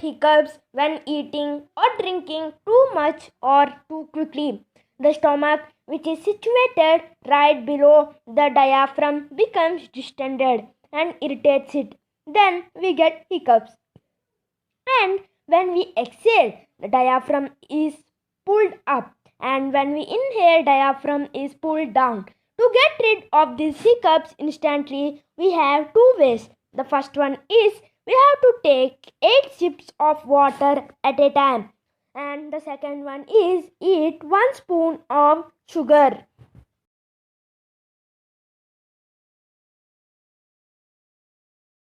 hiccups when eating or drinking too much or too quickly. The stomach, which is situated right below the diaphragm, becomes distended and irritates it. Then we get hiccups. And when we exhale, the diaphragm is pulled up, and when we inhale, diaphragm is pulled down. To get rid of these hiccups instantly, we have two ways. The first one is we have to take 8 sips of water at a time, and the second one is eat 1 spoon of sugar.